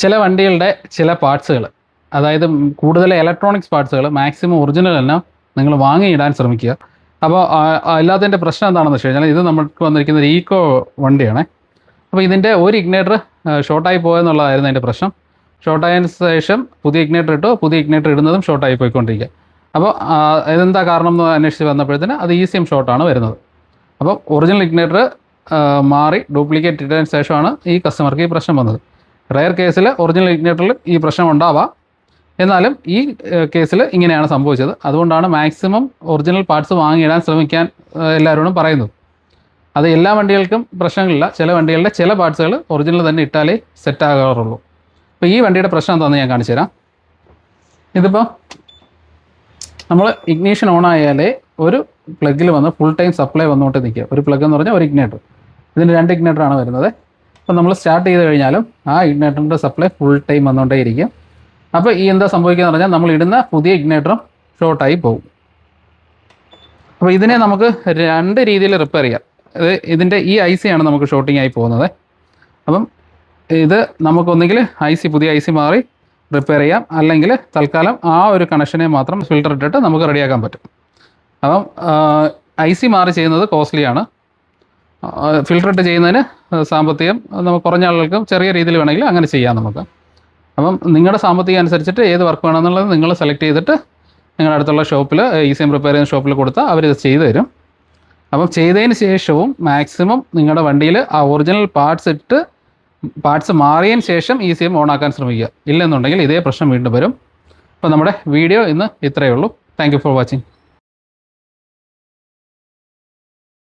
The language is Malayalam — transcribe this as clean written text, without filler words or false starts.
ചില വണ്ടികളുടെ ചില പാർട്സുകൾ, അതായത് കൂടുതൽ ഇലക്ട്രോണിക്സ് പാർട്സുകൾ മാക്സിമം ഒറിജിനൽ തന്നെ നിങ്ങൾ വാങ്ങിയിടാൻ ശ്രമിക്കുക. അപ്പോൾ അല്ലാത്തതിൻ്റെ പ്രശ്നം എന്താണെന്ന് വെച്ച് കഴിഞ്ഞാൽ, ഇത് നമുക്ക് വന്നിരിക്കുന്ന ഒരു ഈക്കോ വണ്ടിയാണ്. അപ്പോൾ ഇതിൻ്റെ ഒരു ഇഗ്നേറ്റർ ഷോർട്ടായി പോയെന്നുള്ളതായിരുന്നു അതിൻ്റെ പ്രശ്നം. ഷോർട്ടായതിന് ശേഷം പുതിയ ഇഗ്നേറ്റർ ഇട്ടു, പുതിയ ഇഗ്നേറ്റർ ഇടുന്നതും ഷോർട്ടായി പോയിക്കൊണ്ടിരിക്കുക. അപ്പോൾ ഇതെന്താ കാരണം എന്ന് അന്വേഷിച്ച് വന്നപ്പോഴത്തേന് അത് ECM ഷോർട്ടാണ് വരുന്നത്. അപ്പോൾ ഒറിജിനൽ ഇഗ്നേറ്റർ മാറി ഡ്യൂപ്ലിക്കേറ്റ് ഇട്ടതിന് ശേഷമാണ് ഈ കസ്റ്റമർക്ക് ഈ പ്രശ്നം വന്നത്. റെയർ കേസിൽ ഒറിജിനൽ ഇഗ്നേറ്ററിൽ ഈ പ്രശ്നം ഉണ്ടാവാം, എന്നാലും ഈ കേസിൽ ഇങ്ങനെയാണ് സംഭവിച്ചത്. അതുകൊണ്ടാണ് മാക്സിമം ഒറിജിനൽ പാർട്സ് വാങ്ങിയിടാൻ ശ്രമിക്കാൻ എല്ലാവരോടും പറയുന്നത്. അത് എല്ലാ വണ്ടികൾക്കും പ്രശ്നങ്ങളില്ല, ചില വണ്ടികളുടെ ചില പാർട്സുകൾ ഒറിജിനൽ തന്നെ ഇട്ടാലേ സെറ്റ് ആകാറുള്ളൂ. അപ്പോൾ ഈ വണ്ടിയുടെ പ്രശ്നം എന്താണെന്ന് ഞാൻ കാണിച്ചു തരാം. ഇതിപ്പോൾ നമ്മൾ ഇഗ്നീഷൻ ഓൺ ആയാലേ ഒരു പ്ലഗിൽ വന്ന് ഫുൾ ടൈം സപ്ലൈ വന്നുകൊണ്ട് നിൽക്കുക. ഒരു പ്ലഗ് എന്ന് പറഞ്ഞാൽ ഒരു ഇഗ്നേറ്റർ, ഇതിന് 2 ഇഗ്നേറ്ററാണ് വരുന്നത്. അപ്പോൾ നമ്മൾ സ്റ്റാർട്ട് ചെയ്ത് കഴിഞ്ഞാലും ആ ഇഗ്നേറ്ററിൻ്റെ സപ്ലൈ ഫുൾ ടൈം വന്നുകൊണ്ടേ ഇരിക്കും. അപ്പോൾ ഈ എന്താ സംഭവിക്കുക എന്ന് പറഞ്ഞാൽ, നമ്മൾ ഇടുന്ന പുതിയ ഇഗ്നേറ്ററും ഷോർട്ടായി പോകും. അപ്പോൾ ഇതിനെ നമുക്ക് 2 രീതിയിൽ റിപ്പയർ ചെയ്യാം. ഇതിൻ്റെ ഈ IC ആണ് നമുക്ക് ഷോർട്ടിങ് ആയി പോകുന്നത്. അപ്പം ഇത് നമുക്കൊന്നെങ്കിൽ പുതിയ IC മാറി റിപ്പയർ ചെയ്യാം, അല്ലെങ്കിൽ തൽക്കാലം ആ ഒരു കണക്ഷനെ മാത്രം ഫിൽറ്റർ ഇട്ടിട്ട് നമുക്ക് റെഡിയാക്കാൻ പറ്റും. അപ്പം IC മാറി ചെയ്യുന്നത് കോസ്റ്റ്ലിയാണ്. ഫിൽറ്റർ ഇട്ട് ചെയ്യുന്നതിന് സാമ്പത്തികം നമുക്ക് കുറഞ്ഞ ആളുകൾക്കും ചെറിയ രീതിയിൽ വേണമെങ്കിൽ അങ്ങനെ ചെയ്യാം നമുക്ക്. അപ്പം നിങ്ങളുടെ സാമ്പത്തികം അനുസരിച്ചിട്ട് ഏത് വർക്ക് വേണമെന്നുള്ളത് നിങ്ങൾ സെലക്ട് ചെയ്തിട്ട് നിങ്ങളുടെ അടുത്തുള്ള ഷോപ്പിൽ ECM റിപ്പയർ ചെയ്യുന്ന ഷോപ്പിൽ കൊടുത്താൽ അവരിത് ചെയ്തു തരും. അപ്പം ചെയ്തതിന് ശേഷവും മാക്സിമം നിങ്ങളുടെ വണ്ടിയിൽ ആ ഒറിജിനൽ പാർട്സ് മാറിയതിന് ശേഷം ECM ഓൺ ആക്കാൻ ശ്രമിക്കുക. ഇല്ലെന്നുണ്ടെങ്കിൽ ഇതേ പ്രശ്നം വീണ്ടും വരും. അപ്പോൾ നമ്മുടെ വീഡിയോ ഇന്ന് ഇത്രയേ ഉള്ളൂ. Thank you for watching.